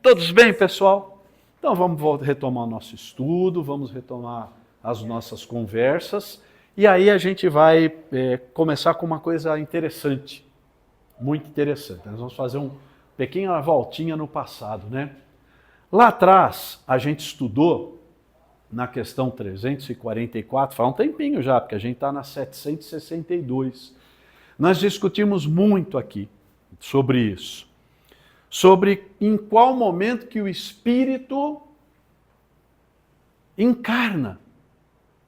Todos bem, pessoal? Então vamos retomar o nosso estudo, vamos retomar as nossas conversas e aí a gente vai começar com uma coisa interessante, muito interessante. Nós vamos fazer uma pequena voltinha no passado, né? Lá atrás a gente estudou na questão 344, faz um tempinho já, porque a gente está na 762. Nós discutimos muito aqui sobre isso. Sobre em qual momento que o Espírito encarna.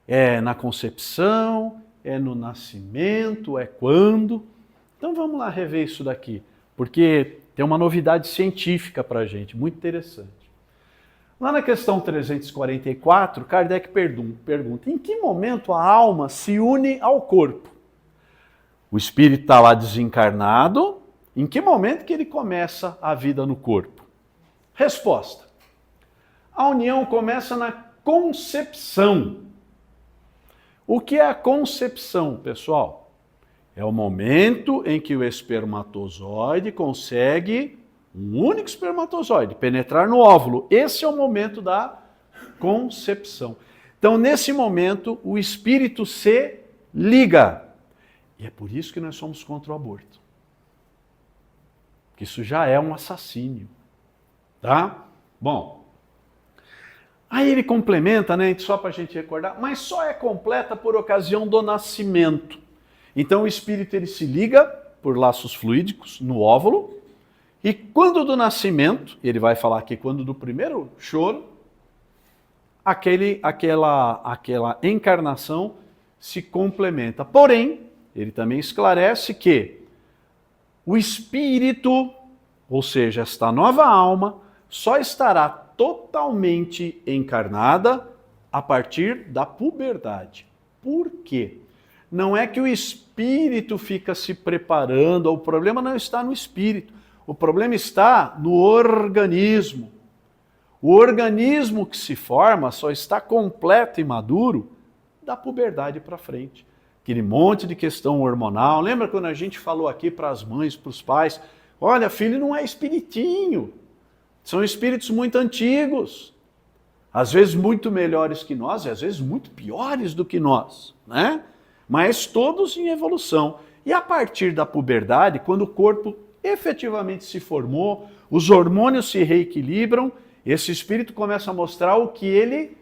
É na concepção, é no nascimento, é quando. Então vamos lá rever isso daqui, porque tem uma novidade científica para a gente, muito interessante. Lá na questão 344, Kardec pergunta, em que momento a alma se une ao corpo? O Espírito está lá desencarnado. Em que momento que ele começa a vida no corpo? Resposta. A união começa na concepção. O que é a concepção, pessoal? É o momento em que o espermatozoide consegue, um único espermatozoide, penetrar no óvulo. Esse é o momento da concepção. Então, nesse momento, o espírito se liga. E é por isso que nós somos contra o aborto. Isso já é um assassínio, tá? Bom, aí ele complementa, né, só para a gente recordar, mas só é completa por ocasião do nascimento. Então o espírito ele se liga por laços fluídicos no óvulo, e quando do nascimento, ele vai falar aqui quando do primeiro choro, aquela encarnação se complementa. Porém, ele também esclarece que o espírito, ou seja, esta nova alma, só estará totalmente encarnada a partir da puberdade. Por quê? Não é que o espírito fica se preparando, o problema não está no espírito, o problema está no organismo. O organismo que se forma só está completo e maduro da puberdade para frente. Aquele monte de questão hormonal. Lembra quando a gente falou aqui para as mães, para os pais, olha, filho não é espiritinho, são espíritos muito antigos, às vezes muito melhores que nós e às vezes muito piores do que nós, né? Mas todos em evolução. E a partir da puberdade, quando o corpo efetivamente se formou, os hormônios se reequilibram, esse espírito começa a mostrar o que ele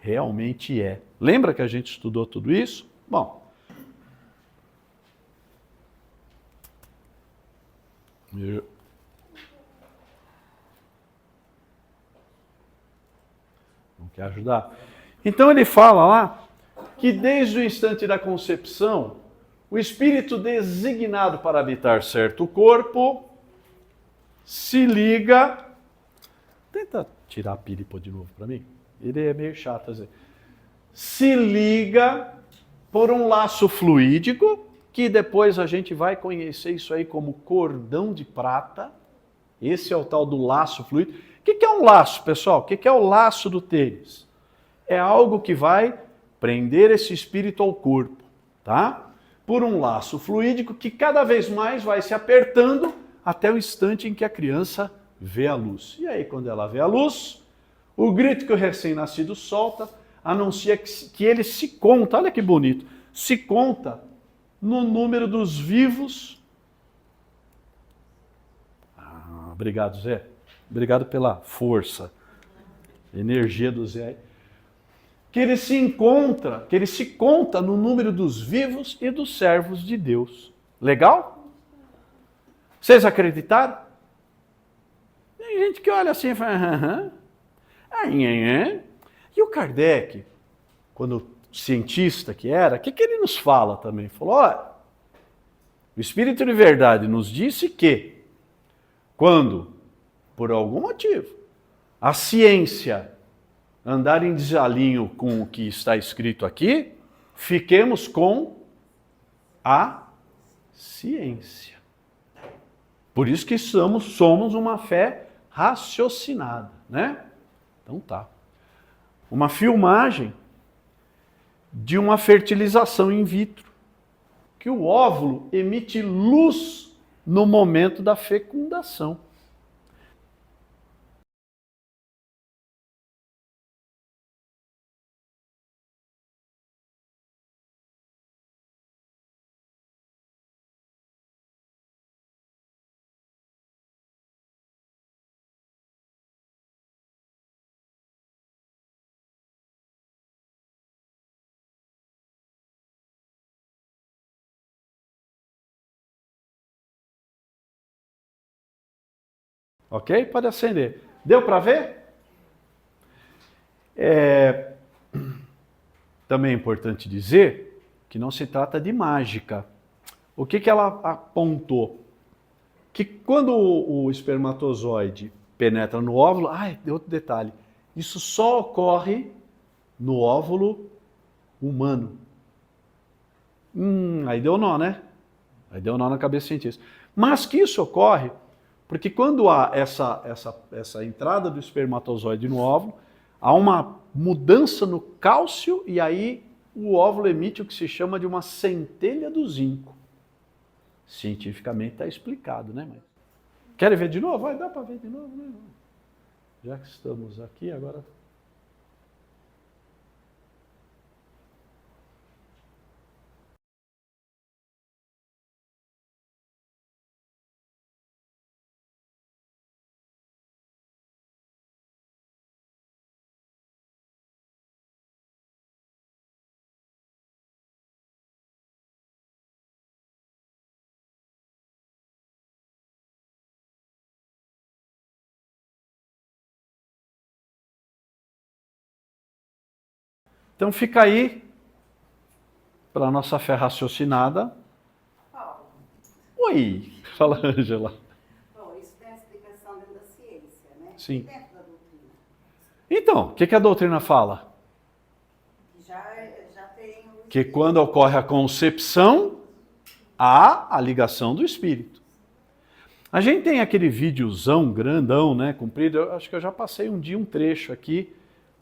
realmente é. Lembra que a gente estudou tudo isso? Bom, não quer ajudar? Então ele fala lá que desde o instante da concepção, o espírito designado para habitar certo corpo se liga. Tenta tirar a pilha e pôr de novo para mim. Ele é meio chato, às vezes. Se liga por um laço fluídico, que depois a gente vai conhecer isso aí como cordão de prata. Esse é o tal do laço fluídico. O que é um laço, pessoal? O que é o laço do tênis? É algo que vai prender esse espírito ao corpo, tá? Por um laço fluídico que cada vez mais vai se apertando até o instante em que a criança vê a luz. E aí, quando ela vê a luz, o grito que o recém-nascido solta anuncia que ele se conta, olha que bonito, se conta no número dos vivos. Obrigado, Zé. Obrigado pela força, energia do Zé. Que ele se conta no número dos vivos e dos servos de Deus. Legal? Vocês acreditaram? Tem gente que olha assim e fala, E o Kardec, quando cientista que era, o que ele nos fala também? Falou, olha, o Espírito de Verdade nos disse que quando, por algum motivo, a ciência andar em desalinho com o que está escrito aqui, fiquemos com a ciência. Por isso que somos uma fé raciocinada, né? Então tá. Uma filmagem de uma fertilização in vitro, que o óvulo emite luz no momento da fecundação. Ok? Pode acender. Deu para ver? Também é importante dizer que não se trata de mágica. O que ela apontou? Que quando o espermatozoide penetra no óvulo, outro detalhe, isso só ocorre no óvulo humano. Aí deu nó, né? Aí deu nó na cabeça do cientista. Mas que isso ocorre porque quando há essa entrada do espermatozoide no óvulo, há uma mudança no cálcio e aí o óvulo emite o que se chama de uma centelha do zinco. Cientificamente está explicado, né? Mas... Querem ver de novo? Vai, dá para ver de novo, né? Já que estamos aqui, agora... Então fica aí, para a nossa fé raciocinada. Paulo. Oi, fala, Ângela. Bom, isso tem a explicação dentro da ciência, né? Sim. E dentro da doutrina? Então, o que a doutrina fala? Já tem o... Que quando ocorre a concepção, há a ligação do espírito. A gente tem aquele videozão grandão, né, comprido, eu acho que eu já passei um dia um trecho aqui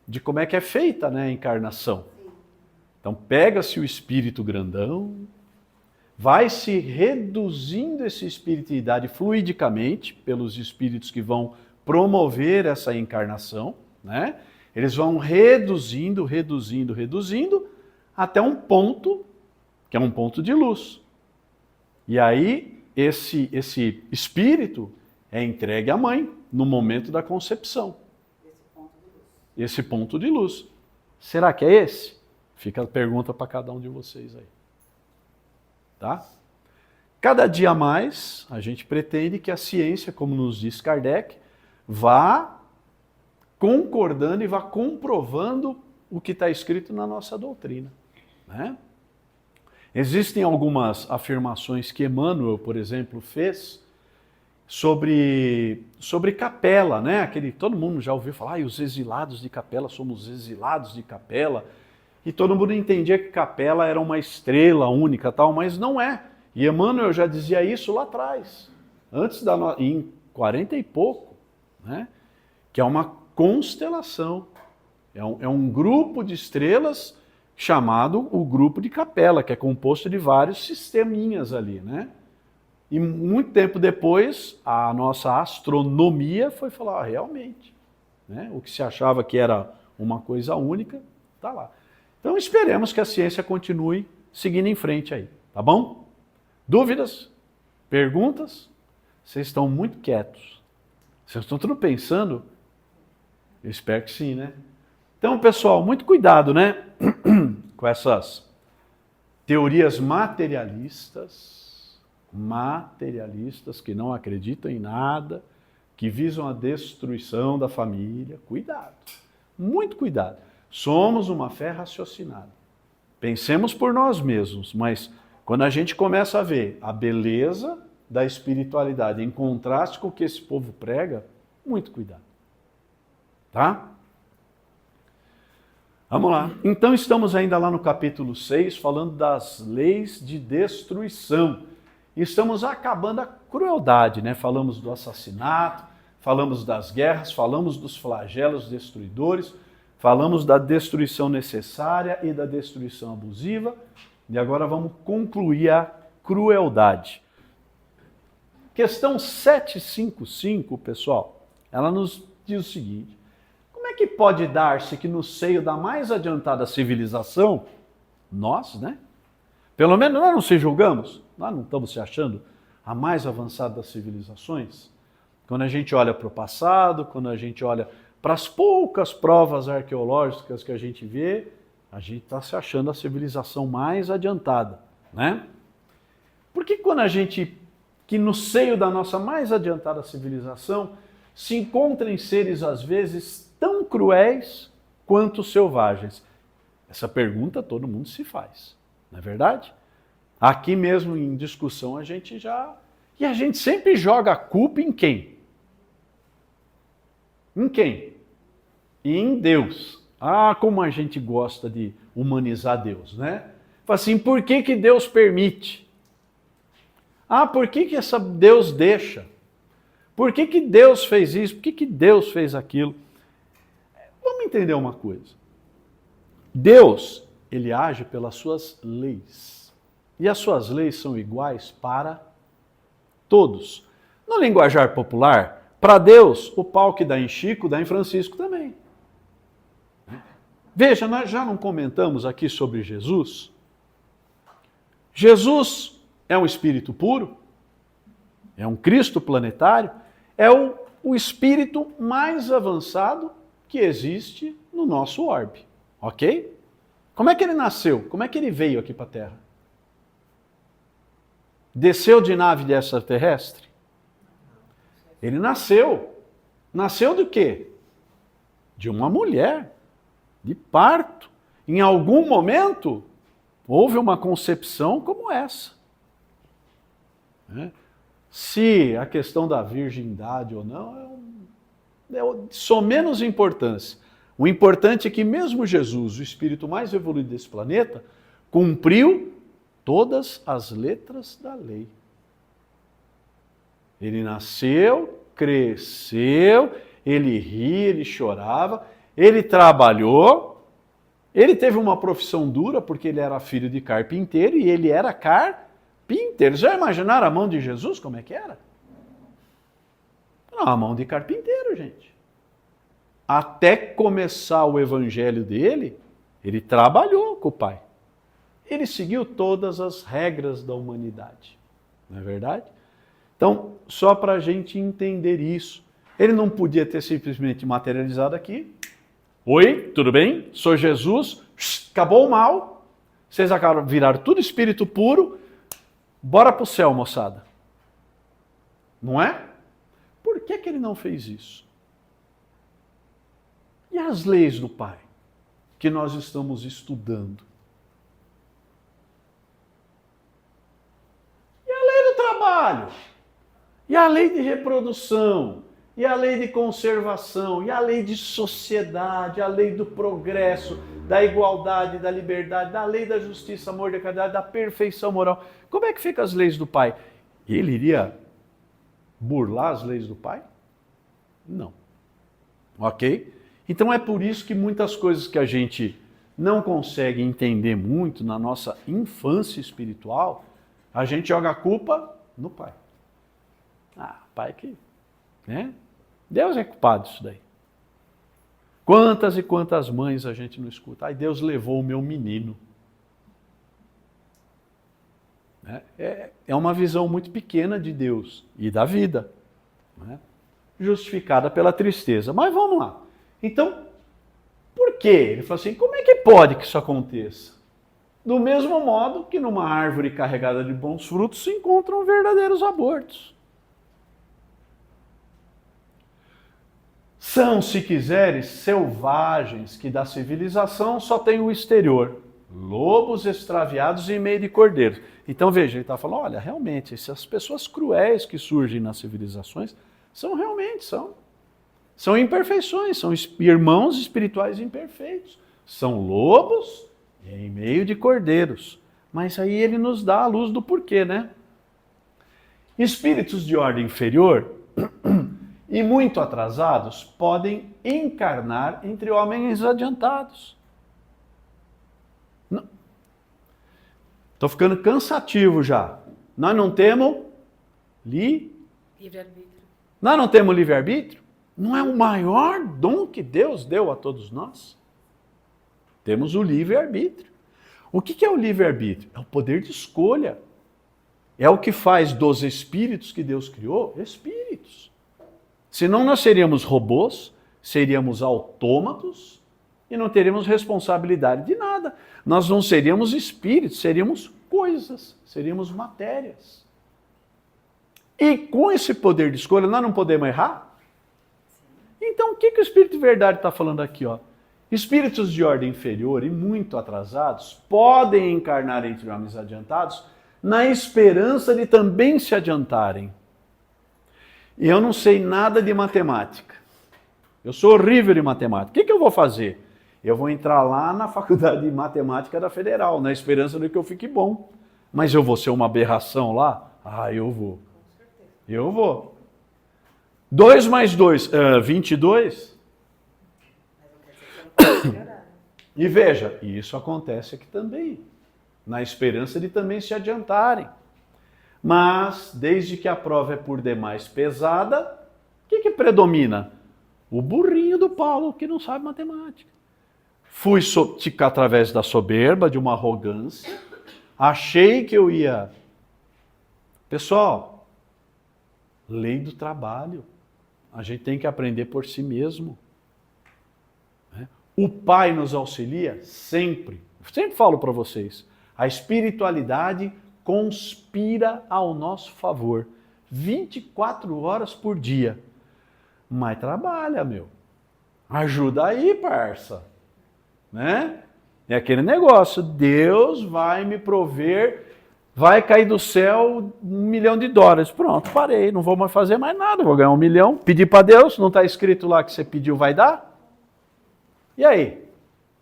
de como é que é feita, né, a encarnação. Sim. Então pega-se o espírito grandão, vai se reduzindo esse espiritualidade fluidicamente pelos espíritos que vão promover essa encarnação, né? Eles vão reduzindo até um ponto que é um ponto de luz. E aí esse espírito é entregue à mãe no momento da concepção. Esse ponto de luz. Será que é esse? Fica a pergunta para cada um de vocês aí. Tá? Cada dia mais, a gente pretende que a ciência, como nos diz Kardec, vá concordando e vá comprovando o que está escrito na nossa doutrina. Né? Existem algumas afirmações que Emmanuel, por exemplo, fez sobre Capela, né? Todo mundo já ouviu falar, os exilados de Capela, somos exilados de Capela. E todo mundo entendia que Capela era uma estrela única, tal, mas não é. E Emmanuel já dizia isso lá atrás, em 40 e pouco, né? Que é uma constelação, é um grupo de estrelas chamado o grupo de Capela, que é composto de vários sisteminhas ali, né? E muito tempo depois, a nossa astronomia foi falar, realmente, né? O que se achava que era uma coisa única, está lá. Então esperemos que a ciência continue seguindo em frente aí, tá bom? Dúvidas? Perguntas? Vocês estão muito quietos. Vocês estão tudo pensando? Eu espero que sim, né? Então, pessoal, muito cuidado, né? Com essas teorias materialistas que não acreditam em nada, que visam a destruição da família. Cuidado, muito cuidado. Somos uma fé raciocinada. Pensemos por nós mesmos, mas quando a gente começa a ver a beleza da espiritualidade em contraste com o que esse povo prega, muito cuidado. Tá? Vamos lá. Então estamos ainda lá no capítulo 6, falando das leis de destruição. E estamos acabando a crueldade, né? Falamos do assassinato, falamos das guerras, falamos dos flagelos destruidores, falamos da destruição necessária e da destruição abusiva. E agora vamos concluir a crueldade. Questão 755, pessoal, ela nos diz o seguinte: como é que pode dar-se que no seio da mais adiantada civilização, nós, né? Pelo menos nós não se julgamos, nós não estamos se achando a mais avançada das civilizações. Quando a gente olha para o passado, quando a gente olha para as poucas provas arqueológicas que a gente vê, a gente está se achando a civilização mais adiantada, né? Porque quando a gente, que no seio da nossa mais adiantada civilização, se encontra em seres, às vezes, tão cruéis quanto selvagens? Essa pergunta todo mundo se faz, não é verdade? Aqui mesmo em discussão a gente já... E a gente sempre joga a culpa em quem? Em quem? Em Deus. Ah, como a gente gosta de humanizar Deus, né? Fala assim, por que que Deus permite? Ah, por que que Deus deixa? Por que que Deus fez isso? Por que que Deus fez aquilo? Vamos entender uma coisa. Deus, ele age pelas suas leis. E as suas leis são iguais para todos. No linguajar popular, para Deus, o pau que dá em Chico, dá em Francisco também. Veja, nós já não comentamos aqui sobre Jesus. Jesus é um espírito puro, é um Cristo planetário, é o espírito mais avançado que existe no nosso orbe, ok? Como é que ele nasceu? Como é que ele veio aqui para a Terra? Desceu de nave de extraterrestre? Ele nasceu. Nasceu do quê? De uma mulher, de parto. Em algum momento, houve uma concepção como essa. Se a questão da virgindade ou não é só menos importância. O importante é que mesmo Jesus, o espírito mais evoluído desse planeta, cumpriu todas as letras da lei. Ele nasceu, cresceu, ele ria, ele chorava, ele trabalhou, ele teve uma profissão dura porque ele era filho de carpinteiro e ele era carpinteiro. Já imaginaram a mão de Jesus como é que era? Não, a mão de carpinteiro, gente. Até começar o evangelho dele, ele trabalhou com o Pai. Ele seguiu todas as regras da humanidade. Não é verdade? Então, só para a gente entender isso, ele não podia ter simplesmente materializado aqui. Oi, tudo bem? Sou Jesus, acabou o mal, vocês viraram tudo espírito puro, bora para o céu, moçada. Não é? Por que que ele não fez isso? E as leis do Pai, que nós estamos estudando? E a lei do trabalho? E a lei de reprodução? E a lei de conservação? E a lei de sociedade? A lei do progresso, da igualdade, da liberdade, da lei da justiça, amor, da caridade, da perfeição moral? Como é que ficam as leis do Pai? Ele iria burlar as leis do Pai? Não. Ok? Então é por isso que muitas coisas que a gente não consegue entender muito na nossa infância espiritual, a gente joga a culpa no Pai. Ah, Pai que... né? Deus é culpado disso daí. Quantas e quantas mães a gente não escuta? Ai, Deus levou o meu menino. É uma visão muito pequena de Deus e da vida, né? Justificada pela tristeza. Mas vamos lá. Então, por quê? Ele falou assim, como é que pode que isso aconteça? Do mesmo modo que numa árvore carregada de bons frutos se encontram verdadeiros abortos. São, se quiseres, selvagens que da civilização só tem o exterior. Lobos extraviados em meio de cordeiros. Então veja, ele está falando, olha, realmente, essas pessoas cruéis que surgem nas civilizações são imperfeições, são irmãos espirituais imperfeitos. São lobos em meio de cordeiros. Mas aí ele nos dá a luz do porquê, né? Espíritos de ordem inferior e muito atrasados podem encarnar entre homens adiantados. Estou ficando cansativo já. Nós não temos livre-arbítrio. Nós não temos livre-arbítrio? Não é o maior dom que Deus deu a todos nós? Temos o livre-arbítrio. O que é o livre-arbítrio? É o poder de escolha. É o que faz dos espíritos que Deus criou, espíritos. Senão nós seríamos robôs, seríamos autômatos e não teríamos responsabilidade de nada. Nós não seríamos espíritos, seríamos coisas, seríamos matérias. E com esse poder de escolha, nós não podemos errar? Então, o que o Espírito de Verdade está falando aqui? Ó? Espíritos de ordem inferior e muito atrasados podem encarnar entre homens adiantados na esperança de também se adiantarem. E eu não sei nada de matemática. Eu sou horrível de matemática. O que eu vou fazer? Eu vou entrar lá na faculdade de matemática da Federal, na esperança de que eu fique bom. Mas eu vou ser uma aberração lá? Ah, eu vou. Eu vou. 2 mais 2, 22? E veja, isso acontece aqui também, na esperança de também se adiantarem. Mas, desde que a prova é por demais pesada, o que predomina? O burrinho do Paulo, que não sabe matemática. Fui através da soberba, de uma arrogância, achei que eu ia... Pessoal, lei do trabalho. A gente tem que aprender por si mesmo. O Pai nos auxilia sempre. Eu sempre falo para vocês, a espiritualidade conspira ao nosso favor. 24 horas por dia. Mas trabalha, meu. Ajuda aí, parça. Né? É aquele negócio, Deus vai me prover, vai cair do céu $1 milhão. Pronto, parei, não vou mais fazer mais nada, vou ganhar 1 milhão. Pedir para Deus, não está escrito lá que você pediu, vai dar? E aí?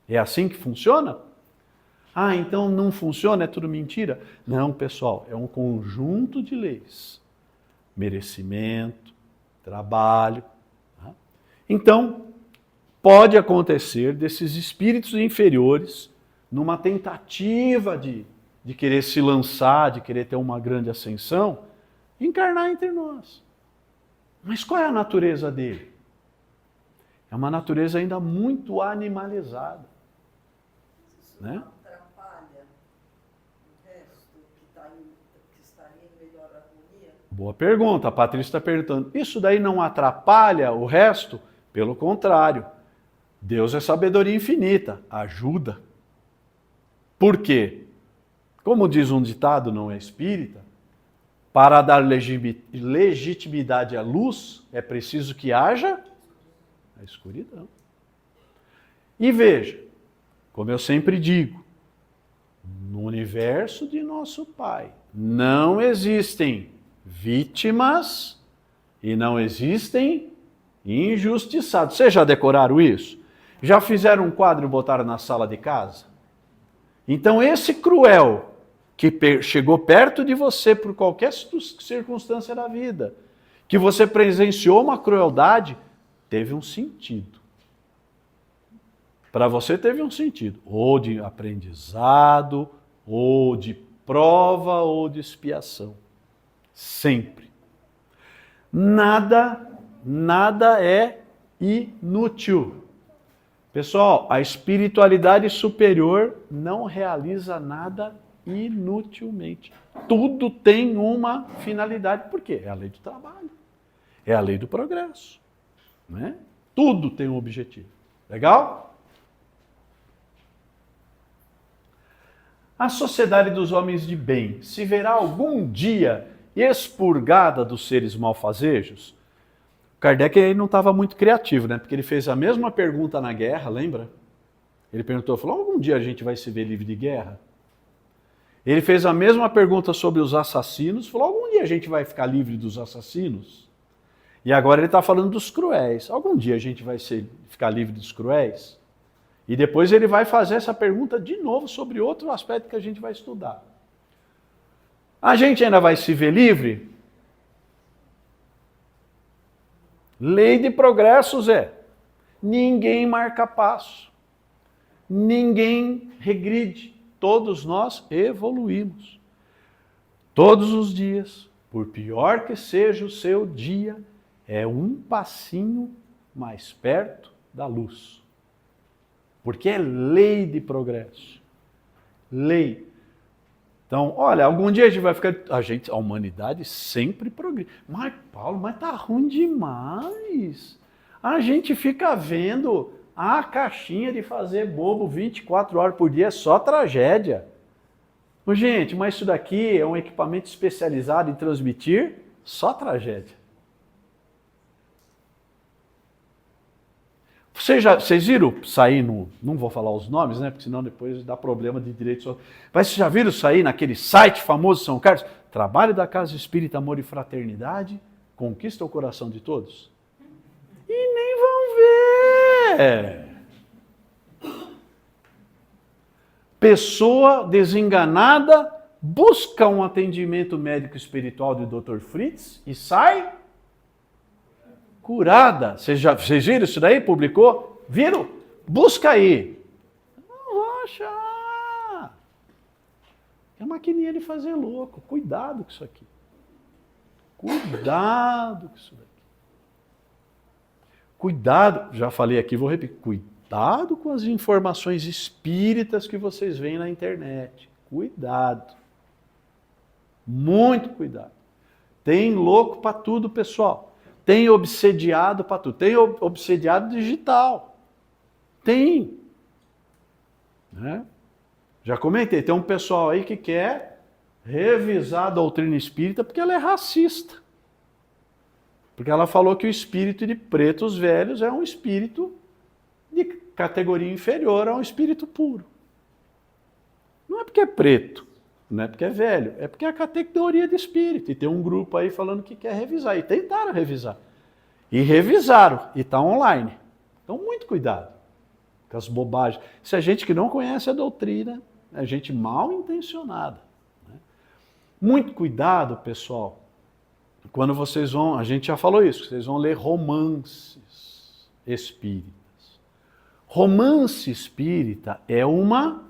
É assim que funciona? Ah, então não funciona, é tudo mentira? Não, pessoal, é um conjunto de leis. Merecimento, trabalho. Tá? Então, pode acontecer desses espíritos inferiores, numa tentativa de querer se lançar, de querer ter uma grande ascensão, encarnar entre nós. Mas qual é a natureza dele? É uma natureza ainda muito animalizada. Isso Né? não atrapalha o resto que estaria em melhor harmonia? Boa pergunta, a Patrícia está perguntando. Isso daí não atrapalha o resto? Pelo contrário. Deus é sabedoria infinita, ajuda. Por quê? Como diz um ditado, não é espírita, para dar legitimidade à luz, é preciso que haja a escuridão. E veja, como eu sempre digo, no universo de nosso Pai não existem vítimas e não existem injustiçados. Vocês já decoraram isso? Já fizeram um quadro e botaram na sala de casa? Então esse cruel que chegou perto de você por qualquer circunstância da vida, que você presenciou uma crueldade, teve um sentido. Para você teve um sentido, ou de aprendizado, ou de prova, ou de expiação. Sempre. Nada é inútil. Pessoal, a espiritualidade superior não realiza nada inutilmente. Tudo tem uma finalidade. Por quê? É a lei do trabalho. É a lei do progresso. Né? Tudo tem um objetivo. Legal? A sociedade dos homens de bem se verá algum dia expurgada dos seres malfazejos? Kardec aí não estava muito criativo, né? Porque ele fez a mesma pergunta na guerra, lembra? Ele falou, algum dia a gente vai se ver livre de guerra? Ele fez a mesma pergunta sobre os assassinos, falou, algum dia a gente vai ficar livre dos assassinos? E agora ele está falando dos cruéis. Algum dia a gente vai ficar livre dos cruéis? E depois ele vai fazer essa pergunta de novo sobre outro aspecto que a gente vai estudar. A gente ainda vai se ver livre? Lei de progresso, Zé. Ninguém marca passo. Ninguém regride. Todos nós evoluímos. Todos os dias, por pior que seja o seu dia, é um passinho mais perto da luz. Porque é lei de progresso. Lei. Então, olha, algum dia a gente vai ficar... A humanidade sempre progride. Mas, Paulo, mas tá ruim demais. A gente fica vendo a caixinha de fazer bobo 24 horas por dia, é só tragédia. Gente, mas isso daqui é um equipamento especializado em transmitir só tragédia. Vocês viram sair no... Não vou falar os nomes, né? Porque senão depois dá problema de direitos. Mas vocês já viram sair naquele site famoso São Carlos? Trabalho da Casa Espírita Amor e Fraternidade conquista o coração de todos? E nem vão ver. Pessoa desenganada busca um atendimento médico espiritual do Dr. Fritz e sai curada. Vocês viram isso daí? Publicou? Viram? Busca aí. Não vão achar. É maquininha de fazer louco. Cuidado com isso aqui. Cuidado com isso daqui. Cuidado, já falei aqui, vou repetir. Cuidado com as informações espíritas que vocês veem na internet. Cuidado. Muito cuidado. Tem louco para tudo, pessoal. Tem obsediado para tudo. Tem obsediado digital. Tem. Né? Já comentei, tem um pessoal aí que quer revisar a doutrina espírita porque ela é racista. Porque ela falou que o espírito de pretos velhos é um espírito de categoria inferior a um espírito puro. Não é porque é preto, não é porque é velho, é porque é a categoria de espírito. E tem um grupo aí falando que quer revisar. E tentaram revisar. E revisaram. E está online. Então, muito cuidado com as bobagens. Isso é gente que não conhece a doutrina, é gente mal intencionada. Né? Muito cuidado, pessoal, quando vocês vão, a gente já falou isso, vocês vão ler romances espíritas. Romance espírita é uma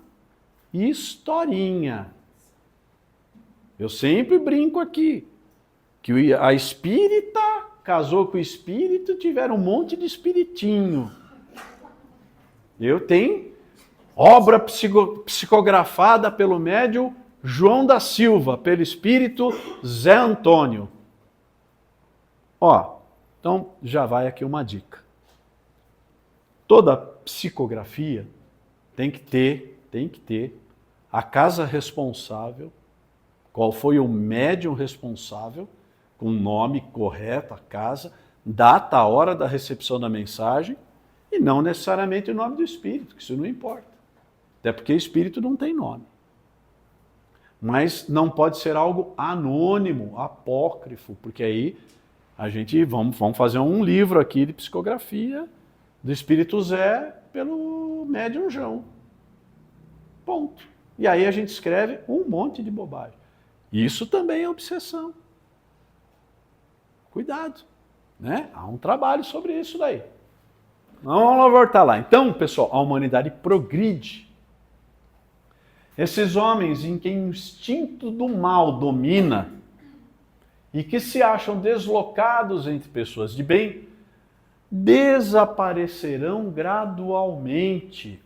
historinha. Eu sempre brinco aqui, que a espírita casou com o espírito, tiveram um monte de espiritinho. Eu tenho obra psicografada pelo médium João da Silva, pelo espírito Zé Antônio. Ó, então já vai aqui uma dica. Toda psicografia tem que ter a casa responsável, qual foi o médium responsável, com o nome correto, a casa, data, a hora da recepção da mensagem, e não necessariamente o nome do espírito, que isso não importa. Até porque espírito não tem nome. Mas não pode ser algo anônimo, apócrifo, porque aí a gente vamos fazer um livro aqui de psicografia do Espírito Zé pelo médium João. Ponto. E aí a gente escreve um monte de bobagem. Isso também é obsessão. Cuidado, né? Há um trabalho sobre isso daí. Vamos voltar lá. Então, pessoal, a humanidade progride. Esses homens em quem o instinto do mal domina e que se acham deslocados entre pessoas de bem, desaparecerão gradualmente.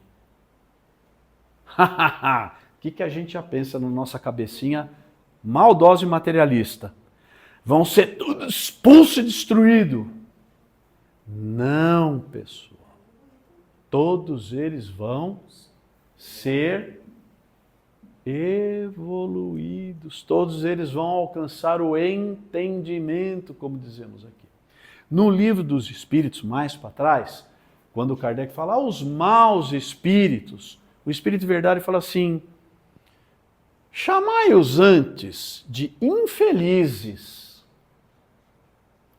O que a gente já pensa na nossa cabecinha maldosa e materialista? Vão ser tudo expulso e destruído. Não, pessoal. Todos eles vão ser evoluídos. Todos eles vão alcançar o entendimento, como dizemos aqui. No livro dos Espíritos, mais para trás, quando Kardec fala os maus espíritos, o Espírito de Verdade fala assim: chamai-os antes de infelizes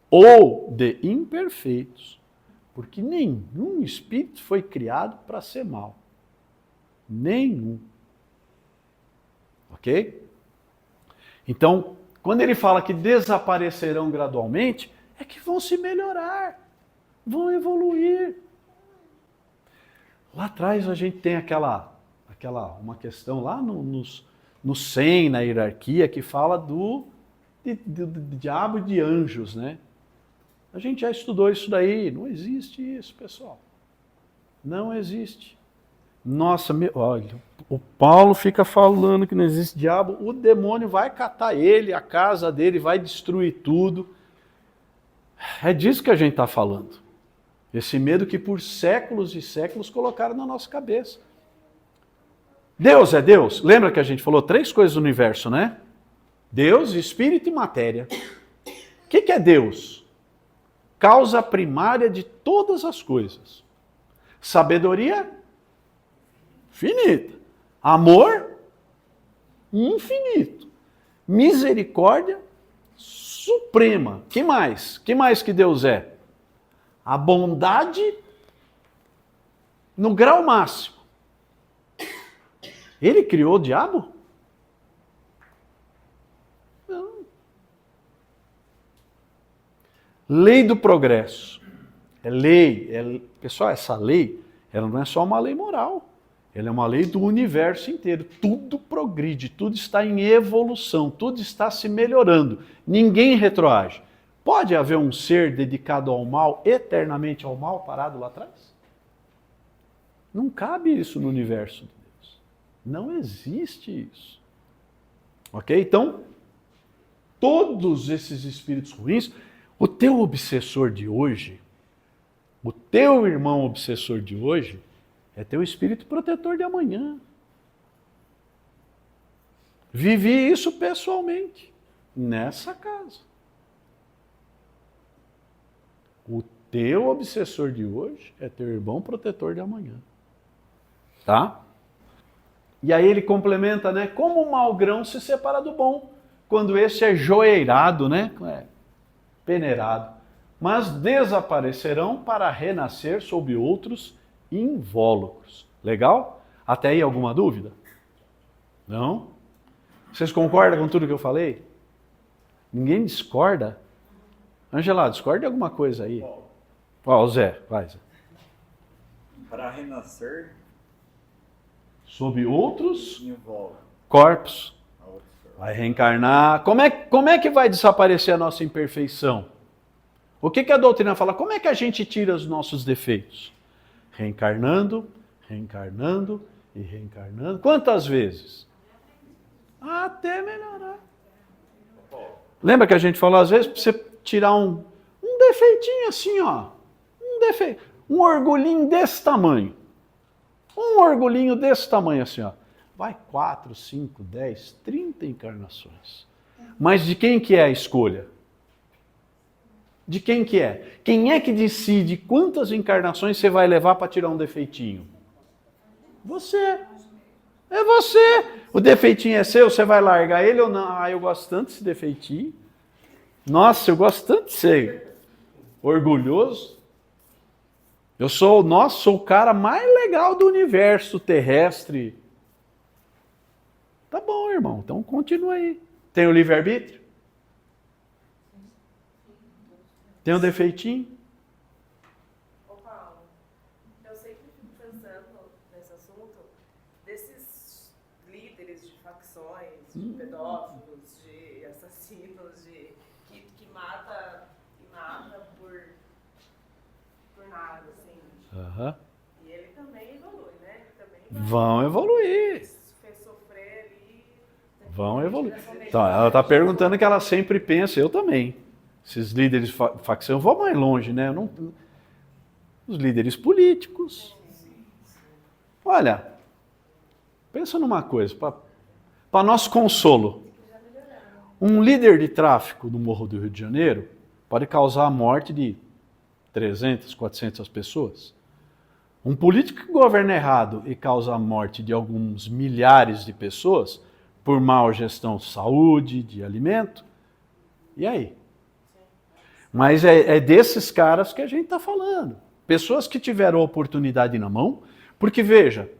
ou de imperfeitos, porque nenhum espírito foi criado para ser mau. Nenhum. Ok? Então, quando ele fala que desaparecerão gradualmente, é que vão se melhorar, vão evoluir. Lá atrás a gente tem uma questão lá no 100, na hierarquia, que fala do diabo e de anjos, né? A gente já estudou isso daí, não existe isso, pessoal. Não existe. Nossa, olha, o Paulo fica falando que não existe diabo, o demônio vai catar ele, a casa dele, vai destruir tudo. É disso que a gente está falando. Esse medo que por séculos e séculos colocaram na nossa cabeça. Deus é Deus. Lembra que a gente falou 3 coisas do universo, né? Deus, espírito e matéria. O que é Deus? Causa primária de todas as coisas. Sabedoria? Infinita. Amor? Infinito. Misericórdia? Suprema. Que mais? Que mais que Deus é? A bondade no grau máximo. Ele criou o diabo? Não. Lei do progresso. É lei. Pessoal, essa lei, ela não é só uma lei moral. Ela é uma lei do universo inteiro. Tudo progride, tudo está em evolução, tudo está se melhorando. Ninguém retroage. Pode haver um ser dedicado ao mal, eternamente ao mal, parado lá atrás? Não cabe isso no universo de Deus. Não existe isso. Ok? Então, todos esses espíritos ruins, o teu obsessor de hoje, o teu irmão obsessor de hoje, é teu espírito protetor de amanhã. Vivi isso pessoalmente, nessa casa. O teu obsessor de hoje é teu irmão protetor de amanhã. Tá? E aí ele complementa, né? Como o mau grão se separa do bom, quando esse é joeirado, né? Peneirado. Mas desaparecerão para renascer sob outros invólucros. Legal? Até aí alguma dúvida? Não? Vocês concordam com tudo que eu falei? Ninguém discorda? Angela, discorda de alguma coisa aí? Ó, Zé, vai, Zé. Para renascer Sob outros envolve corpos. a outra. Vai reencarnar. Como é que vai desaparecer a nossa imperfeição? O que a doutrina fala? Como é que a gente tira os nossos defeitos? Reencarnando, reencarnando e reencarnando. Quantas vezes? Até melhorar. Lembra que a gente falou, às vezes, para você tirar um defeitinho assim, ó. Um defeito. Um orgulhinho desse tamanho. Um orgulhinho desse tamanho assim, ó. Vai 4, 5, 10, 30 encarnações. Mas de quem que é a escolha? De quem que é? Quem é que decide quantas encarnações você vai levar para tirar um defeitinho? Você. É você. O defeitinho é seu, você vai largar ele ou não? Ah, eu gosto tanto desse defeitinho. Nossa, eu gosto tanto de ser orgulhoso. Eu sou o cara mais legal do universo terrestre. Tá bom, irmão, então continua aí. Tem o livre-arbítrio? Tem um defeitinho? Ô Paulo, eu sempre fico pensando nesse assunto desses líderes de facções, de pedófilos, de assassinos, que mata por nada, assim. Aham. E ele também evolui, né? Ele também Vão evoluir. fez sofrer ali. Vão evoluir. Então, ela está perguntando que ela sempre pensa, eu também. Esses líderes de facção, eu vou mais longe, né? Os líderes políticos. Olha, pensa numa coisa, para nosso consolo. Um líder de tráfico no Morro do Rio de Janeiro pode causar a morte de 300, 400 pessoas. Um político que governa errado e causa a morte de alguns milhares de pessoas por mal gestão de saúde, de alimento. E aí? Mas é desses caras que a gente está falando. Pessoas que tiveram a oportunidade na mão, porque veja,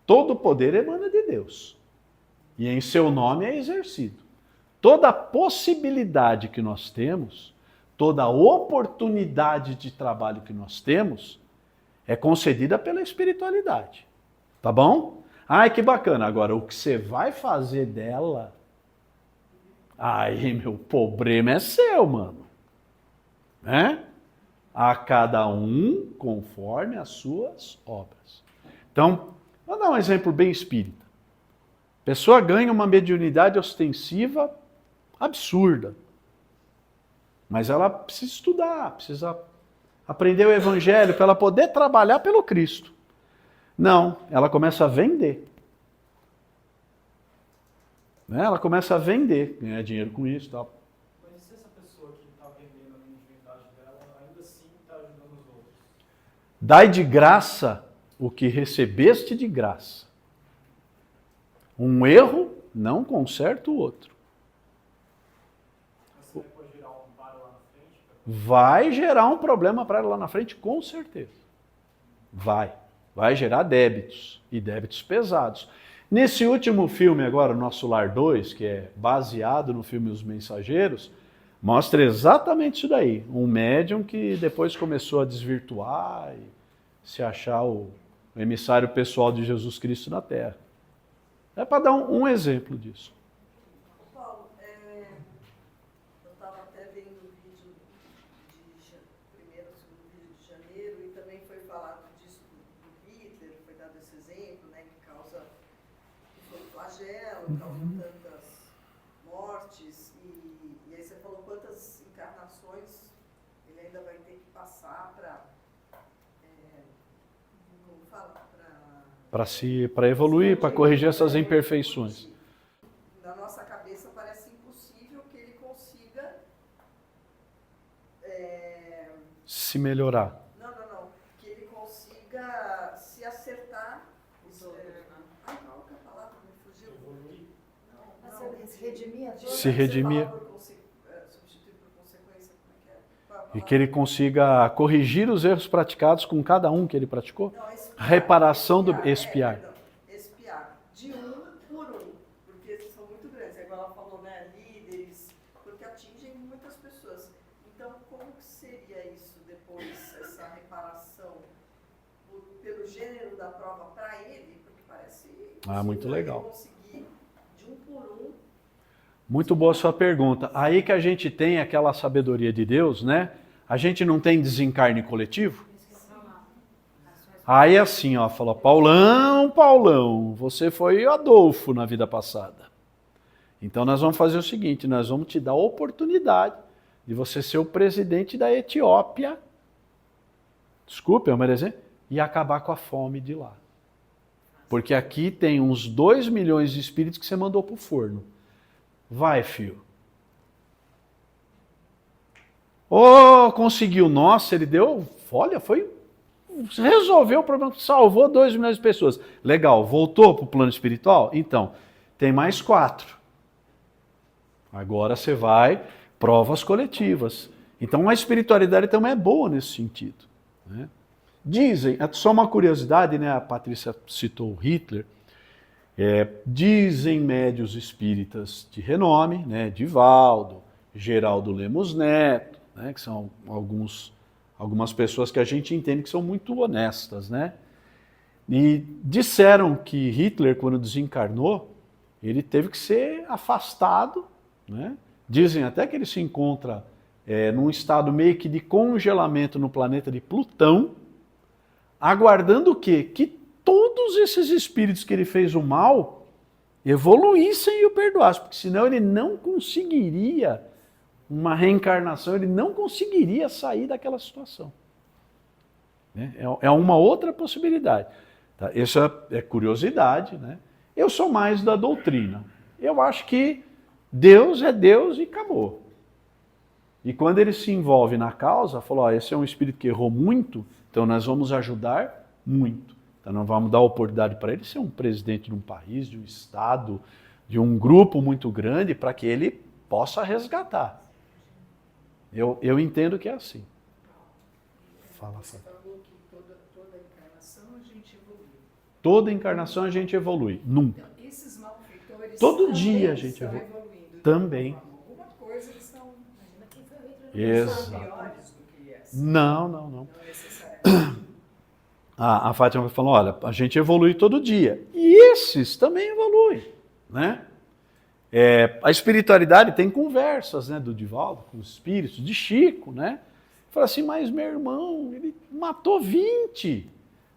todo o poder emana de Deus. E em seu nome é exercido. Toda a possibilidade que nós temos, toda a oportunidade de trabalho que nós temos, é concedida pela espiritualidade. Tá bom? Ai, que bacana. Agora, o que você vai fazer dela, aí, meu problema é seu, mano. Né? A cada um conforme as suas obras. Então, vou dar um exemplo bem espírita. A pessoa ganha uma mediunidade ostensiva absurda. Mas ela precisa estudar, precisa aprender o evangelho para ela poder trabalhar pelo Cristo. Não, ela começa a vender. Né? Ela começa a vender, ganhar dinheiro com isso e tal. Mas se essa pessoa que está vendendo a mediunidade dela, ainda assim está ajudando os outros? Dai de graça o que recebeste de graça. Um erro não conserta o outro. Vai gerar um problema para ela lá na frente, com certeza. Vai gerar débitos, e débitos pesados. Nesse último filme agora, Nosso Lar 2, que é baseado no filme Os Mensageiros, mostra exatamente isso daí. Um médium que depois começou a desvirtuar e se achar o emissário pessoal de Jesus Cristo na Terra. É para dar um exemplo disso. Paulo, eu estava até vendo o vídeo primeiro, segundo vídeo de janeiro, e também foi falado disso do Hitler, foi dado esse exemplo, né, que foi flagelo, causou tantas mortes, e aí você falou quantas encarnações ele ainda vai ter que passar para, como fala? Para evoluir, para corrigir essas imperfeições. Na nossa cabeça parece impossível que ele consiga Se melhorar. Não. Que ele consiga se acertar. Ai, qual que é a palavra? Me fugiu. Não. Se redimir. Se redimir. Substituir por consequência, como é que é? Qual é a E palavra? que ele consiga corrigir os erros praticados com cada um que ele praticou. Não, expiar. Reparação do expiar. Expiar. De um por um. Porque esses são muito grandes. Igual ela falou, né? Líderes. Porque atingem muitas pessoas. Então, como que seria isso depois, essa reparação pelo gênero da prova para ele? Porque parece Muito legal. ele conseguir de um por um. Muito boa sua pergunta. Aí que a gente tem aquela sabedoria de Deus, né? A gente não tem desencarne coletivo? Aí assim, ó, fala, Paulão, você foi Adolfo na vida passada. Então nós vamos fazer o seguinte, nós vamos te dar a oportunidade de você ser o presidente da Etiópia, desculpe, eu merecer, e acabar com a fome de lá. Porque aqui tem uns 2 milhões de espíritos que você mandou pro forno. Vai, filho. Conseguiu. Nossa, ele deu, olha, resolveu o problema, salvou 2 milhões de pessoas. Legal, voltou para o plano espiritual? Então, tem mais 4. Agora você vai, provas coletivas. Então a espiritualidade também é boa nesse sentido. Né? Dizem, só uma curiosidade, né? A Patrícia citou o Hitler, dizem médios espíritas de renome, né? Divaldo, Geraldo Lemos Neto, né? Que são algumas pessoas que a gente entende que são muito honestas, né? E disseram que Hitler, quando desencarnou, ele teve que ser afastado, né? Dizem até que ele se encontra num estado meio que de congelamento no planeta de Plutão, aguardando o quê? Que todos esses espíritos que ele fez o mal evoluíssem e o perdoassem, porque senão ele não conseguiria uma reencarnação, ele não conseguiria sair daquela situação. É uma outra possibilidade. Tá? Essa é curiosidade, né? Eu sou mais da doutrina. Eu acho que Deus é Deus e acabou. E quando ele se envolve na causa, falou, esse é um espírito que errou muito, então nós vamos ajudar muito. Então nós vamos dar oportunidade para ele ser um presidente de um país, de um estado, de um grupo muito grande, para que ele possa resgatar. Eu entendo que é assim. Fala, Você falou que toda encarnação a gente evolui. Toda encarnação a gente evolui. Nunca. Então, esses malfeitores Todo também dia a gente estão evolui. evoluindo. Também. Alguma coisa eles são, imagina quem foi o Hitler, Exato. são piores do que essa. Não. Não necessariamente. A Fátima falou, olha, a gente evolui todo dia. E esses também evoluem, né? A espiritualidade tem conversas, né, do Divaldo com os espíritos, de Chico, né? Fala assim, mas meu irmão, ele matou 20.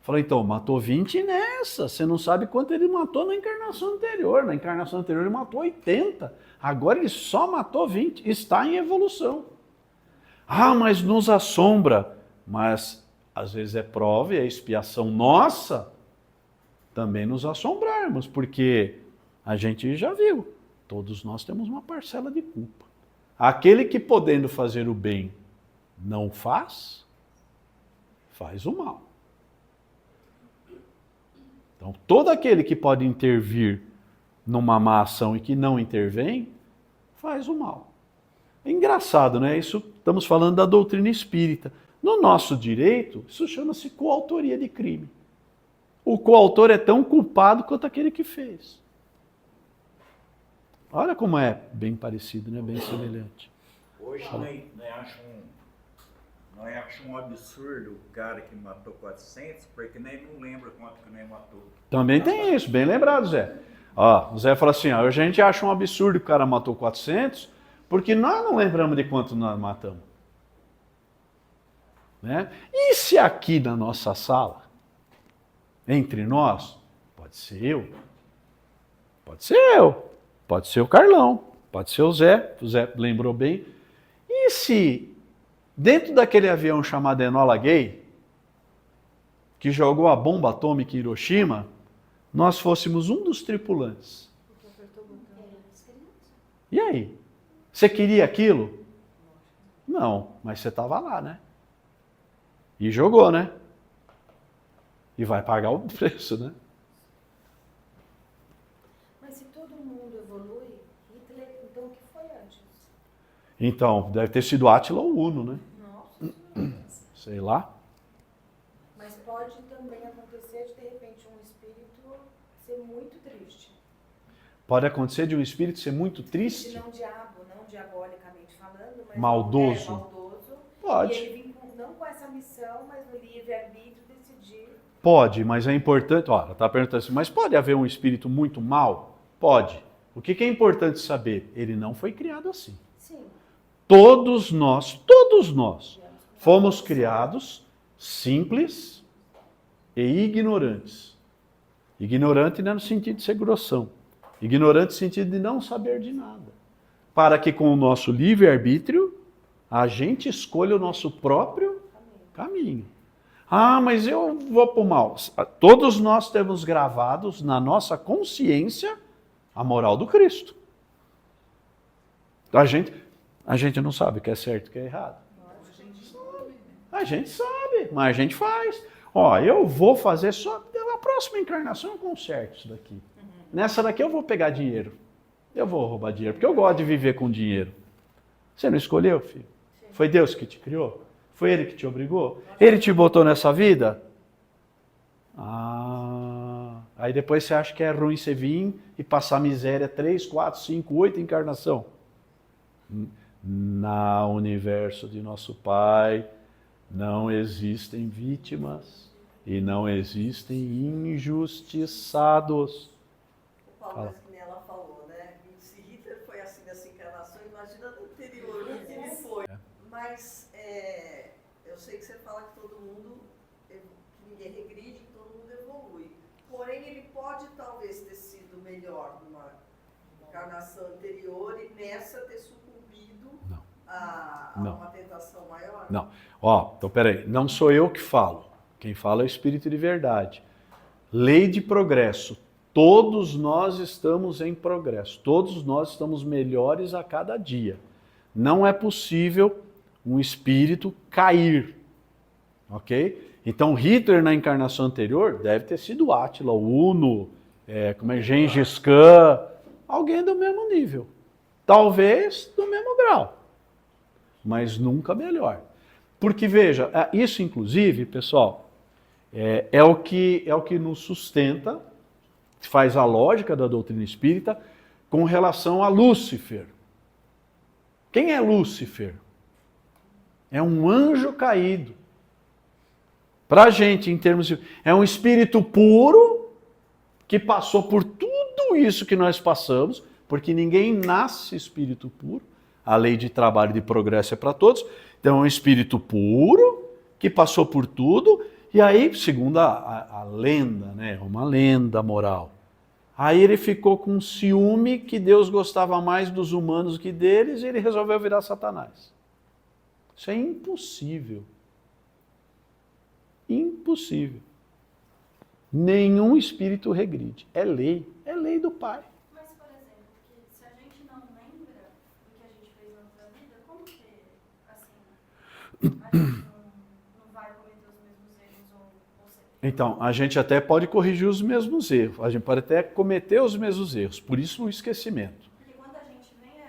Falei, então, matou 20 nessa. Você não sabe quanto ele matou na encarnação anterior. Na encarnação anterior ele matou 80. Agora ele só matou 20. Está em evolução. Mas nos assombra. Mas às vezes é prova e é expiação nossa também nos assombrarmos, porque a gente já viu, todos nós temos uma parcela de culpa. Aquele que podendo fazer o bem não faz o mal. Então, todo aquele que pode intervir numa má ação e que não intervém, faz o mal. É engraçado, né? Isso, estamos falando da doutrina espírita. No nosso direito, isso chama-se coautoria de crime. O coautor é tão culpado quanto aquele que fez. Olha como é bem parecido, né? Bem semelhante. Hoje nós achamos um absurdo o cara que matou 400, porque nem não lembra quanto que nem matou. Também tem isso, bem lembrado, Zé. Ó, o Zé fala assim, ó, hoje a gente acha um absurdo que o cara matou 400, porque nós não lembramos de quanto nós matamos. Né? E se aqui na nossa sala, entre nós, pode ser eu, pode ser o Carlão, pode ser o Zé lembrou bem, e se dentro daquele avião chamado Enola Gay, que jogou a bomba atômica em Hiroshima, nós fôssemos um dos tripulantes? E aí? Você queria aquilo? Não, mas você estava lá, né? E jogou, né? E vai pagar o preço, né? Mas se todo mundo evolui, Hitler, então o que foi antes? Então, deve ter sido Átila ou Uno, né? Nossa. Sei lá. Mas pode também acontecer de repente um espírito ser muito triste. Pode acontecer de um espírito ser muito triste? Não diabolicamente falando, mas Maldoso. maldoso. Pode. E ele vem não com essa missão, mas no livre-arbítrio decidir. Pode, mas é importante. Ó, ela está perguntando assim, mas pode haver um espírito muito mal? Pode. O que é importante saber? Ele não foi criado assim. Sim. Todos nós fomos criados simples e ignorantes. Ignorante não é no sentido de ser grossão. Ignorante no sentido de não saber de nada. Para que com o nosso livre-arbítrio, a gente escolha o nosso próprio caminho. Ah, mas eu vou para o mal. Todos nós temos gravados na nossa consciência a moral do Cristo. A gente não sabe o que é certo e o que é errado. A gente sabe, mas a gente faz. Ó, eu vou fazer só na próxima encarnação eu conserto isso daqui. Nessa daqui eu vou pegar dinheiro. Eu vou roubar dinheiro, porque eu gosto de viver com dinheiro. Você não escolheu, filho? Foi Deus que te criou? Foi Ele que te obrigou? Ele te botou nessa vida? Aí depois você acha que é ruim você vir e passar miséria 3, 4, 5, 8 encarnação. No universo de nosso Pai não existem vítimas e não existem injustiçados. O Paulo, mas que nem ela falou, né? E se Hitler foi assim nessa encarnação, imagina no anterior o que ele foi. Mas eu sei que você fala que todo mundo, que ninguém regride, que todo mundo evolui. Porém, ele pode talvez ter sido melhor numa encarnação anterior e nessa ter sucumbido a uma tentação maior? Não. Ó, então peraí, não sou eu que falo. Quem fala é o Espírito de verdade. Lei de progresso. Todos nós estamos em progresso. Todos nós estamos melhores a cada dia. Não é possível um espírito cair. Ok? Então Hitler na encarnação anterior deve ter sido Átila, Uno, Gengis Khan, alguém do mesmo nível. Talvez do mesmo grau. Mas nunca melhor. Porque veja, isso inclusive, pessoal, é o que nos sustenta, faz a lógica da doutrina espírita com relação a Lúcifer. Quem é Lúcifer? É um anjo caído. Para a gente, em termos de... É um espírito puro que passou por tudo isso que nós passamos, porque ninguém nasce espírito puro. A lei de trabalho e de progresso é para todos. Então é um espírito puro que passou por tudo. E aí, segundo a lenda, né, uma lenda moral, aí ele ficou com ciúme que Deus gostava mais dos humanos que deles e ele resolveu virar Satanás. Isso é impossível. Impossível. Nenhum espírito regride. É lei do Pai. Mas, por exemplo, que se a gente não lembra do que a gente fez na outra vida, como que, assim, a gente não vai cometer os mesmos erros ou ser Então, a gente até pode corrigir os mesmos erros, a gente pode até cometer os mesmos erros, por isso o esquecimento. Porque quando a gente vem,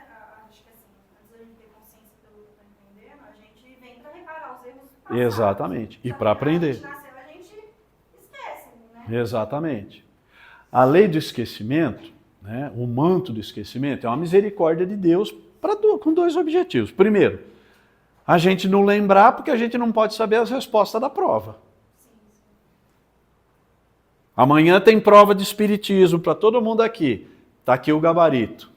acho que assim, antes da gente ter consciência pelo que eu tô entendendo, a gente vem para reparar os erros passados. Exatamente, e Só que para quando aprender. A gente nasceu, a gente esquece, né? Exatamente. A lei do esquecimento, né, o manto do esquecimento, é uma misericórdia de Deus com dois objetivos. Primeiro, a gente não lembrar porque a gente não pode saber as respostas da prova. Amanhã tem prova de espiritismo para todo mundo aqui. Está aqui o gabarito.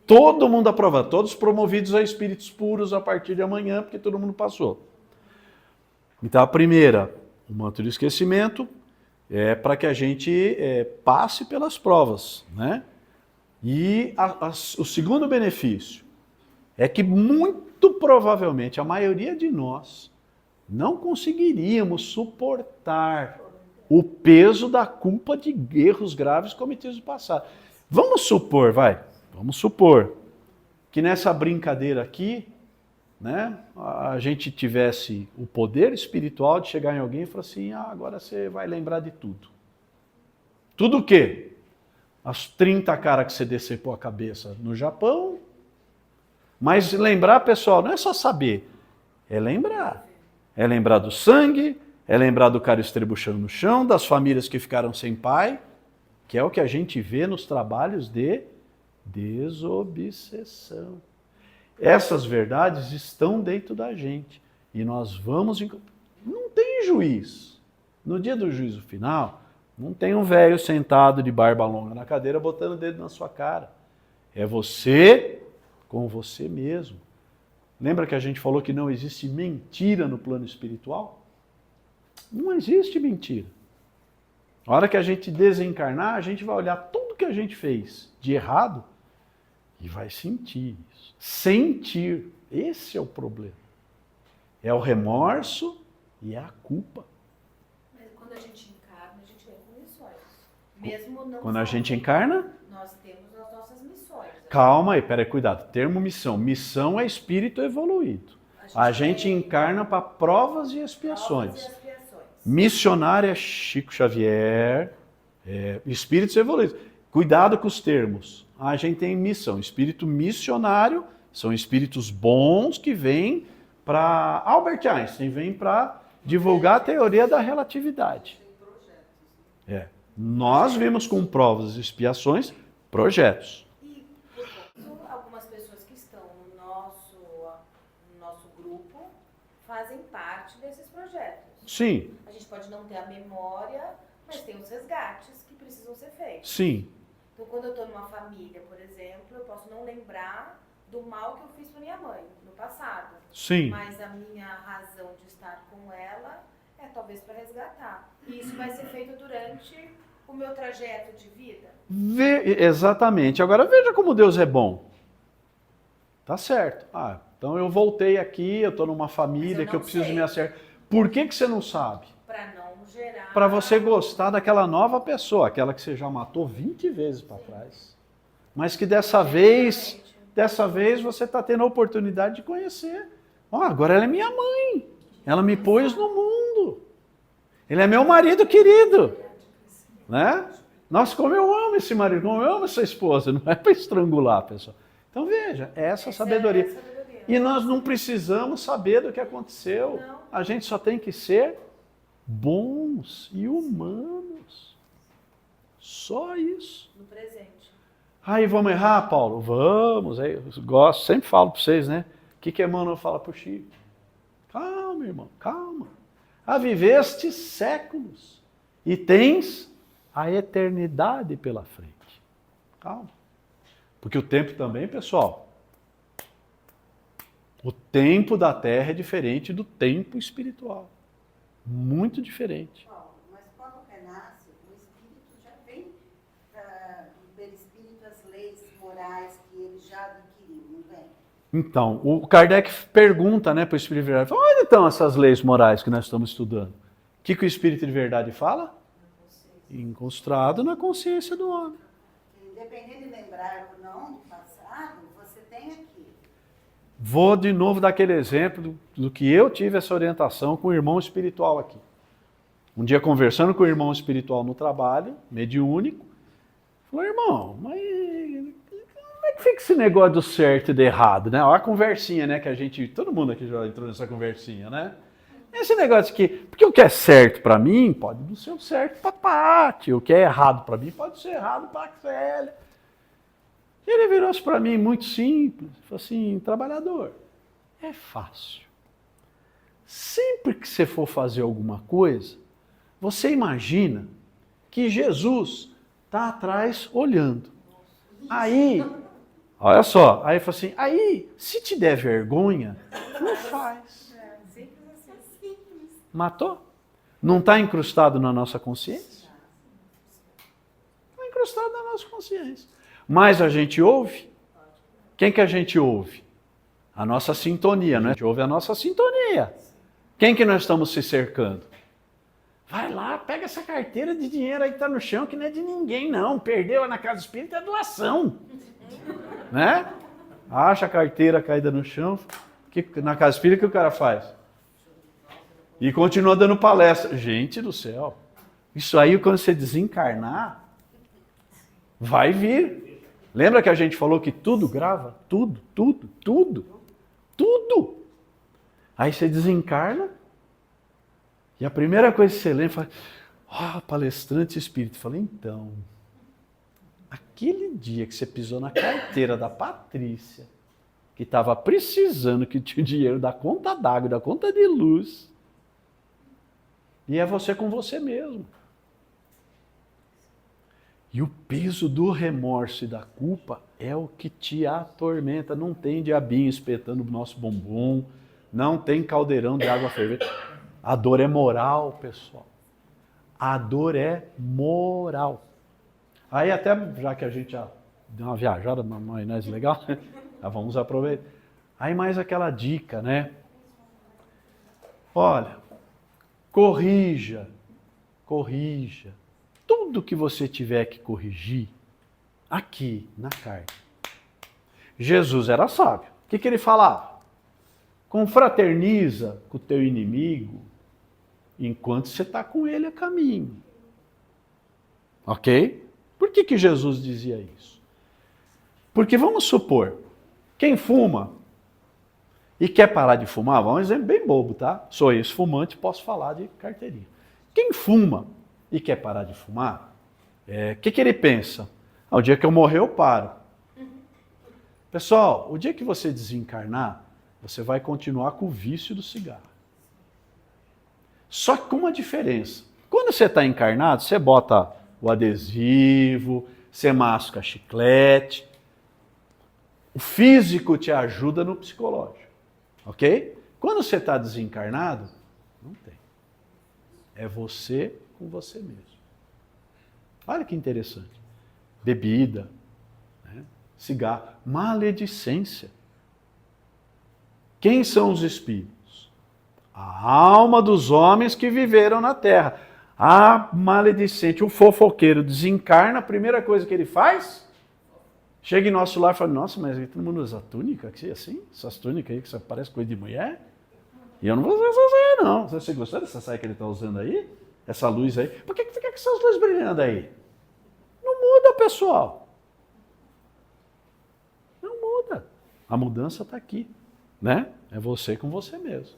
Todo mundo aprovado, todos promovidos a espíritos puros a partir de amanhã, porque todo mundo passou. Então a primeira, o manto do esquecimento, é para que a gente passe pelas provas, né? E o segundo benefício é que muito provavelmente a maioria de nós não conseguiríamos suportar o peso da culpa de erros graves cometidos no passado. Vamos supor que nessa brincadeira aqui, né, a gente tivesse o poder espiritual de chegar em alguém e falar assim, agora você vai lembrar de tudo. Tudo o quê? As 30 caras que você decepou a cabeça no Japão. Mas lembrar, pessoal, não é só saber, é lembrar. É lembrar do sangue, é lembrar do cara estrebuchando no chão, das famílias que ficaram sem pai, que é o que a gente vê nos trabalhos de desobsessão. Essas verdades estão dentro da gente e nós vamos... Não tem juiz. No dia do juízo final, não tem um velho sentado de barba longa na cadeira botando o dedo na sua cara. É você com você mesmo. Lembra que a gente falou que não existe mentira no plano espiritual? Não existe mentira. A hora que a gente desencarnar, a gente vai olhar tudo que a gente fez de errado e vai sentir isso. Sentir. Esse é o problema. É o remorso e é a culpa. Mas quando a gente encarna, a gente vem com missões. Mesmo não Quando a gente sabendo, encarna... nós temos as nossas missões. Calma aí, peraí, cuidado. Termo missão. Missão é espírito evoluído. A gente encarna para provas e expiações. Missionário é Chico Xavier, espíritos evoluídos. Cuidado com os termos. A gente tem missão. Espírito missionário são espíritos bons que vêm para... Albert Einstein vem para divulgar a teoria da relatividade. Nós vimos com provas e expiações projetos. E por algumas pessoas que estão no nosso grupo fazem parte desses projetos. Sim. A gente pode não ter a memória, mas tem os resgates que precisam ser feitos. Sim. Então, quando eu estou numa família, por exemplo, eu posso não lembrar do mal que eu fiz para minha mãe no passado. Sim. Mas a minha razão de estar com ela é talvez para resgatar. E isso vai ser feito durante o meu trajeto de vida. Exatamente. Agora veja como Deus é bom. Tá certo. Então eu voltei aqui, eu estou numa família que eu preciso me acertar. Por que você não sabe? Para não gerar... Para você gostar daquela nova pessoa, aquela que você já matou 20 vezes para trás. Mas que dessa vez você está tendo a oportunidade de conhecer. Agora ela é minha mãe. Ela me pôs no mundo. Ele é meu marido querido. Né? Nossa, como eu amo esse marido, como eu amo essa esposa. Não é para estrangular, pessoal. Então veja, essa sabedoria. E nós não precisamos saber do que aconteceu. Não. A gente só tem que ser bons e humanos. Só isso. No presente. Aí vamos errar, Paulo? Vamos. Eu gosto, sempre falo para vocês, né? O que Emmanuel fala para o Chico? Calma, irmão, calma. Viveste séculos e tens a eternidade pela frente. Calma. Porque o tempo também, pessoal, o tempo da Terra é diferente do tempo espiritual. Muito diferente. Paulo, mas quando renasce, o espírito já vem para o perispírito as leis morais que ele já adquiriu, não vem? Então, o Kardec pergunta, né, para o Espírito de Verdade, onde estão essas leis morais que nós estamos estudando? O que o Espírito de Verdade fala? Incrustado na consciência do homem. Independente de lembrar ou não do passado, você tem aqui. Vou de novo dar aquele exemplo do que eu tive essa orientação com o irmão espiritual aqui. Um dia conversando com o irmão espiritual no trabalho, mediúnico, falou, irmão, mas como é que fica esse negócio do certo e do errado, né? Olha a conversinha, né, que a gente, todo mundo aqui já entrou nessa conversinha, né? Esse negócio que, porque o que é certo para mim pode não ser o certo para Pati, o que é errado para mim pode ser errado para a Célia. Ele virou-se para mim muito simples, falou assim, trabalhador, é fácil. Sempre que você for fazer alguma coisa, você imagina que Jesus está atrás olhando. Aí, olha só, aí ele falou assim, aí, se te der vergonha, não faz. Matou? Não está incrustado na nossa consciência? Está incrustado na nossa consciência. Mas a gente ouve? Quem que a gente ouve? A nossa sintonia, não é? A gente ouve a nossa sintonia. Quem que nós estamos se cercando? Vai lá, pega essa carteira de dinheiro aí que está no chão, que não é de ninguém não. Perdeu na casa espírita, é doação. Né? Acha a carteira caída no chão, que na casa espírita o que o cara faz? E continua dando palestra. Gente do céu, isso aí quando você desencarnar, vai vir. Lembra que a gente falou que tudo grava? Tudo. Aí você desencarna, e a primeira coisa que você lembra, fala, palestrante espírita. Eu falei, então, aquele dia que você pisou na carteira da Patrícia, que estava precisando que tinha dinheiro da conta d'água, da conta de luz, e é você com você mesmo. E o peso do remorso e da culpa é o que te atormenta. Não tem diabinho espetando o nosso bumbum, não tem caldeirão de água fervente. A dor é moral, pessoal. A dor é moral. Aí até, já que a gente já deu uma viajada, uma maionese legal, já vamos aproveitar. Aí mais aquela dica, né? Olha, corrija. Tudo que você tiver que corrigir, aqui, na carne. Jesus era sábio. O que ele falava? Confraterniza com o teu inimigo enquanto você está com ele a caminho. Ok? Por que Jesus dizia isso? Porque vamos supor, quem fuma e quer parar de fumar, vamos um exemplo bem bobo, tá? Sou ex-fumante, posso falar de carteirinha. Quem fuma e quer parar de fumar, o que ele pensa? O dia que eu morrer eu paro. Pessoal, o dia que você desencarnar, você vai continuar com o vício do cigarro. Só que com uma diferença. Quando você está encarnado, você bota o adesivo, você masca chiclete. O físico te ajuda no psicológico. Ok? Quando você está desencarnado, não tem. É você com você mesmo. Olha que interessante. Bebida, né? Cigarro, maledicência. Quem são os espíritos? A alma dos homens que viveram na Terra. A maledicente, o fofoqueiro desencarna, a primeira coisa que ele faz, chega em nosso lar e fala, nossa, mas todo mundo usa túnica, assim? Essas túnicas aí que parece coisa de mulher? E eu não vou usar essa saia não. Você gostou dessa saia que ele está usando aí? Essa luz aí? Por que fica com essas luzes brilhando aí? Não muda, pessoal. Não muda. A mudança está aqui, né? É você com você mesmo.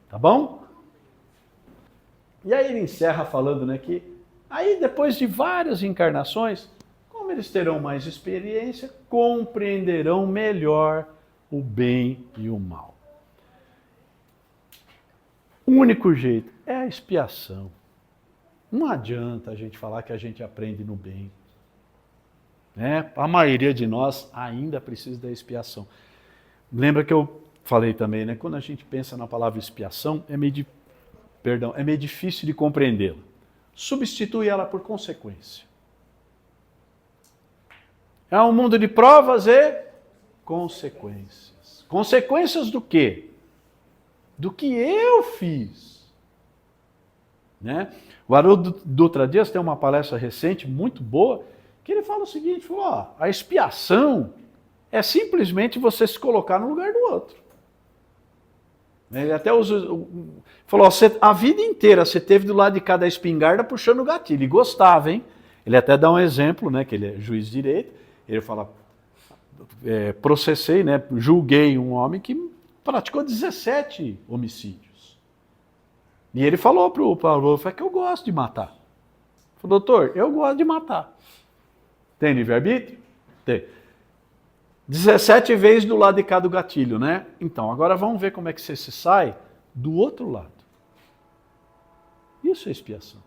Tá bom? E aí ele encerra falando, né, que aí depois de várias encarnações, como eles terão mais experiência, compreenderão melhor o bem e o mal. O único jeito é a expiação. Não adianta a gente falar que a gente aprende no bem. Né? A maioria de nós ainda precisa da expiação. Lembra que eu falei também, né? Quando a gente pensa na palavra expiação, é meio difícil de compreendê-la. Substitui ela por consequência. É um mundo de provas e consequências. Consequências do quê? Do que eu fiz. Né? O Haroldo Dutra Dias tem uma palestra recente, muito boa, que ele fala o seguinte, falou, a expiação é simplesmente você se colocar no lugar do outro. Ele até falou, ó, a vida inteira você teve do lado de cada espingarda puxando o gatilho. E gostava, hein? Ele até dá um exemplo, né? Que ele é juiz de direito. Ele fala, processei, né? Julguei um homem que praticou 17 homicídios. E ele falou pro Paulo, que eu gosto de matar. Ele falou, doutor, eu gosto de matar. Tem livre-arbítrio? Tem. 17 vezes do lado de cada gatilho, né? Então, agora vamos ver como é que você se sai do outro lado. Isso é expiação.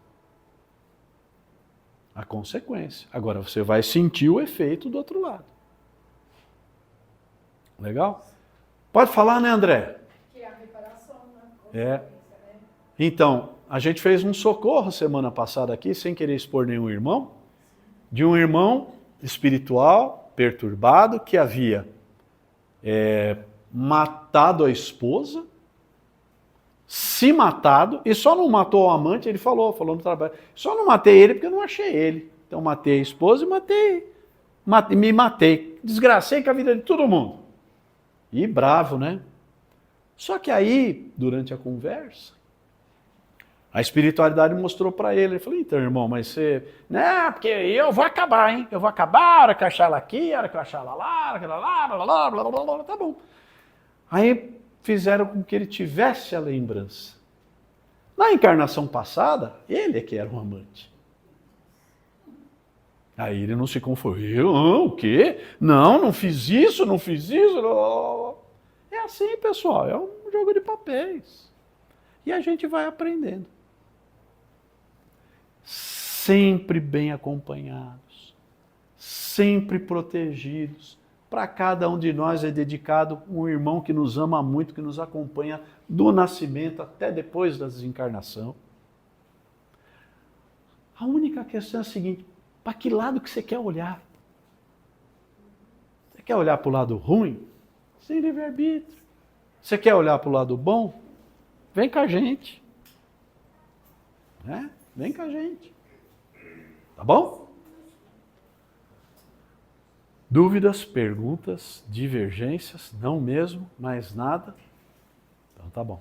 A consequência. Agora você vai sentir o efeito do outro lado. Legal? Pode falar, né, André? Que é a reparação, né? É. Então, a gente fez um socorro semana passada aqui, sem querer expor nenhum irmão, de um irmão espiritual, perturbado, que havia matado a esposa, se matado, e só não matou o amante, ele falou no trabalho, só não matei ele porque eu não achei ele. Então matei a esposa e me matei. Desgracei com a vida de todo mundo. E bravo, né? Só que aí, durante a conversa, a espiritualidade mostrou para ele. Ele falou, então, irmão, mas você... Não, porque eu vou acabar, hein? Eu vou acabar, a hora que eu achar ela aqui, a hora que eu achar ela lá, a hora que ela lá, blá, blá, blá, blá, blá, tá bom. Aí fizeram com que ele tivesse a lembrança. Na encarnação passada, ele é que era um amante. Aí ele não se confundiu. O quê? Não fiz isso, não fiz isso. Não. É assim, pessoal, é um jogo de papéis. E a gente vai aprendendo. Sempre bem acompanhados, sempre protegidos. Para cada um de nós é dedicado um irmão que nos ama muito, que nos acompanha do nascimento até depois da desencarnação. A única questão é a seguinte, para que lado que você quer olhar? Você quer olhar para o lado ruim? Sem livre-arbítrio. Você quer olhar para o lado bom? Vem com a gente. Né? Vem com a gente. Tá bom? Dúvidas, perguntas, divergências? Não mesmo, mais nada? Então tá bom.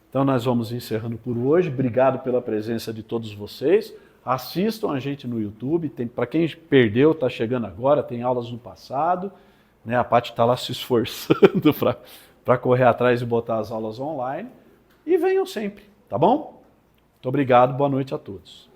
Então nós vamos encerrando por hoje. Obrigado pela presença de todos vocês. Assistam a gente no YouTube. Para quem perdeu, está chegando agora, tem aulas no passado. Né? A Paty está lá se esforçando para correr atrás e botar as aulas online. E venham sempre, tá bom? Muito obrigado, boa noite a todos.